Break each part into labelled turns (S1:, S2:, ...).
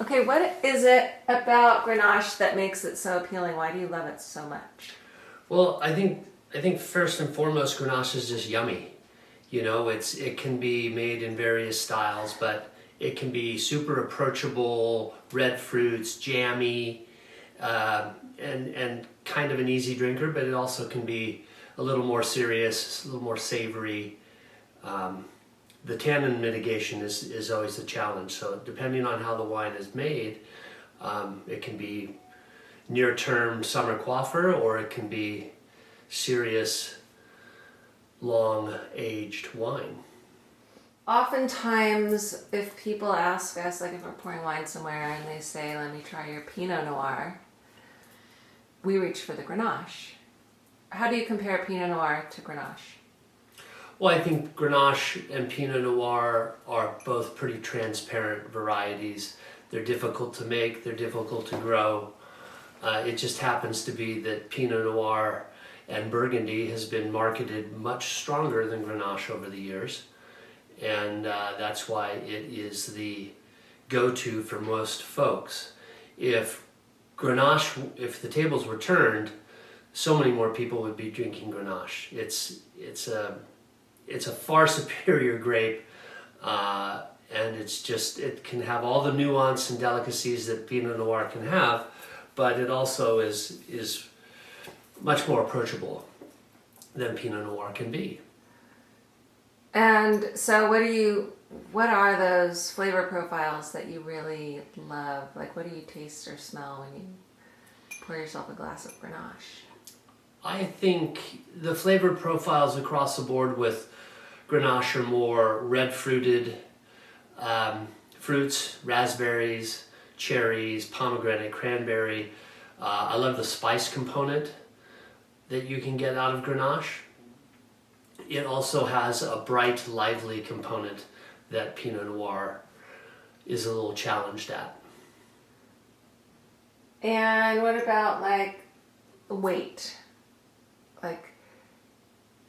S1: Okay, what is it about Grenache that makes it so appealing? Why do you love it so much?
S2: Well, I think first and foremost, Grenache is just yummy. It can be made in various styles, but it can be super approachable, red fruits, jammy, and kind of an easy drinker. But it also can be a little more serious, a little more savory. The tannin mitigation is always a challenge. So depending on how the wine is made, it can be near-term summer quaffer, or it can be serious, long-aged wine.
S1: Oftentimes, if people ask us, like if we're pouring wine somewhere and they say, let me try your Pinot Noir, we reach for the Grenache. How do you compare Pinot Noir to Grenache?
S2: Well, I think Grenache and Pinot Noir are both pretty transparent varieties. They're difficult to make, they're difficult to grow. It just happens to be that Pinot Noir and Burgundy has been marketed much stronger than Grenache over the years. And that's why it is the go-to for most folks. If the tables were turned, so many more people would be drinking Grenache. It's a far superior grape, and it can have all the nuance and delicacies that Pinot Noir can have, but it also is much more approachable than Pinot Noir can be.
S1: And so what are those flavor profiles that you really love? Like what do you taste or smell when you pour yourself a glass of Grenache?
S2: I think the flavor profiles across the board with Grenache are more red-fruited fruits, raspberries, cherries, pomegranate, cranberry. I love the spice component that you can get out of Grenache. It also has a bright, lively component that Pinot Noir is a little challenged at.
S1: And what about like weight? Like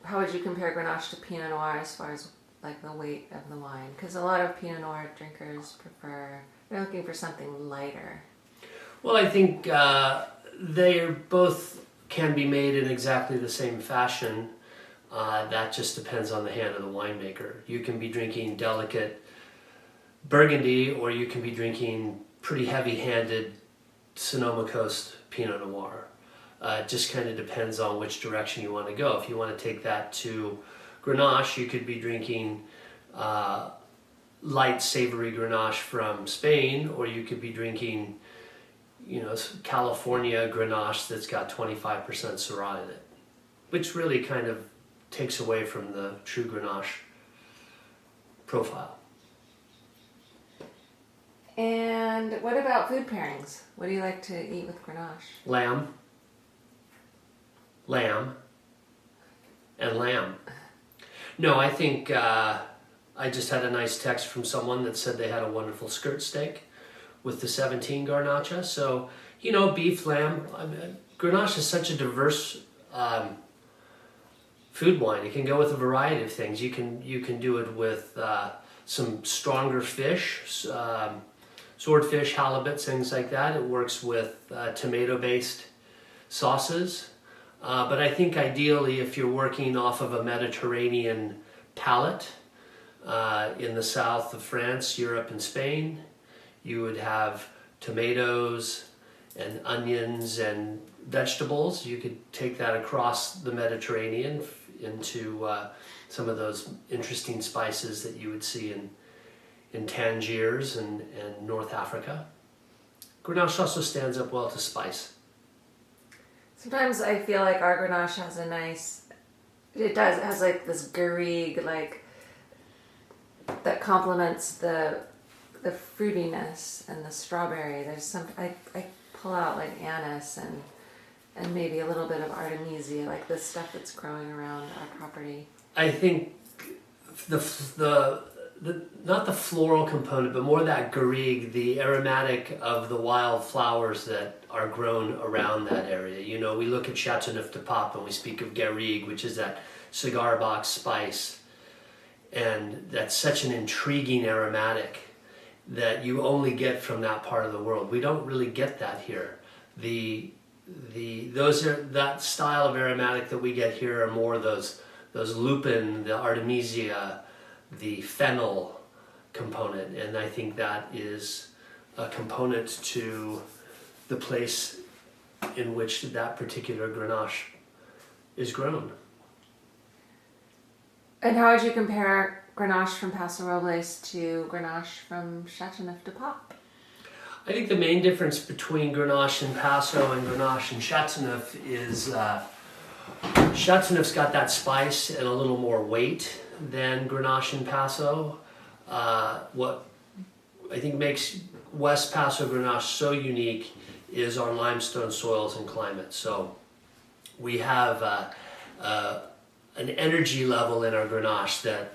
S1: how would you compare Grenache to Pinot Noir as far as like the weight of the wine? Because a lot of Pinot Noir drinkers they're looking for something lighter.
S2: Well, I think they both can be made in exactly the same fashion. That just depends on the hand of the winemaker. You can be drinking delicate Burgundy, or you can be drinking pretty heavy-handed Sonoma Coast Pinot Noir. It just kind of depends on which direction you want to go. If you want to take that to Grenache, you could be drinking light, savory Grenache from Spain, or you could be drinking, California Grenache that's got 25% Syrah in it, which really kind of takes away from the true Grenache profile.
S1: And what about food pairings? What do you like to eat with Grenache?
S2: Lamb, and lamb. No, I think I just had a nice text from someone that said they had a wonderful skirt steak with the 17 Garnacha. So, beef, lamb. Grenache is such a diverse food wine. It can go with a variety of things. You can do it with some stronger fish, swordfish, halibut, things like that. It works with tomato-based sauces. But I think ideally, if you're working off of a Mediterranean palate in the south of France, Europe, and Spain, you would have tomatoes and onions and vegetables. You could take that across the Mediterranean into some of those interesting spices that you would see in Tangiers and North Africa. Grenache also stands up well to spice.
S1: Sometimes I feel like our Grenache has it has like this garrigue, like, that complements the fruitiness and the strawberry. There's I pull out like anise and maybe a little bit of Artemisia, like the stuff that's growing around our property.
S2: I think the not the floral component, but more that garrigue, the aromatic of the wild flowers that are grown around that area. We look at Châteauneuf-du-Pape and we speak of garrigue, which is that cigar box spice, and that's such an intriguing aromatic that you only get from that part of the world. We don't really get that here. That style of aromatic that we get here are more those lupin, the artemisia, the fennel component, and I think that is a component to the place in which that particular Grenache is grown.
S1: And how would you compare Grenache from Paso Robles to Grenache from Châteauneuf-du-Pape?
S2: I think the main difference between Grenache and Paso and Grenache and Châteauneuf is Châteauneuf's got that spice and a little more weight than Grenache and Paso. What I think makes West Paso Grenache so unique is our limestone soils and climate. So we have an energy level in our Grenache that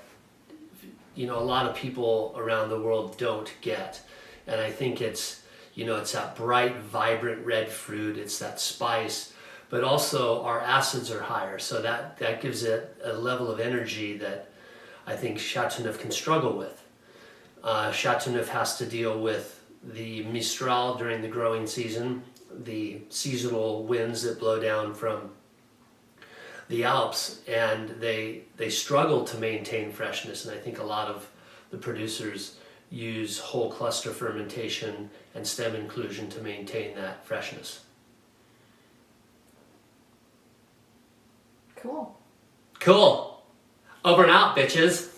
S2: a lot of people around the world don't get. And I think it's that bright, vibrant red fruit, it's that spice, but also our acids are higher. So that gives it a level of energy that I think Châteauneuf can struggle with. Châteauneuf has to deal with the Mistral during the growing season, the seasonal winds that blow down from the Alps, and they struggle to maintain freshness. And I think a lot of the producers use whole cluster fermentation and stem inclusion to maintain that freshness.
S1: Cool.
S2: Cool. Over and out, bitches.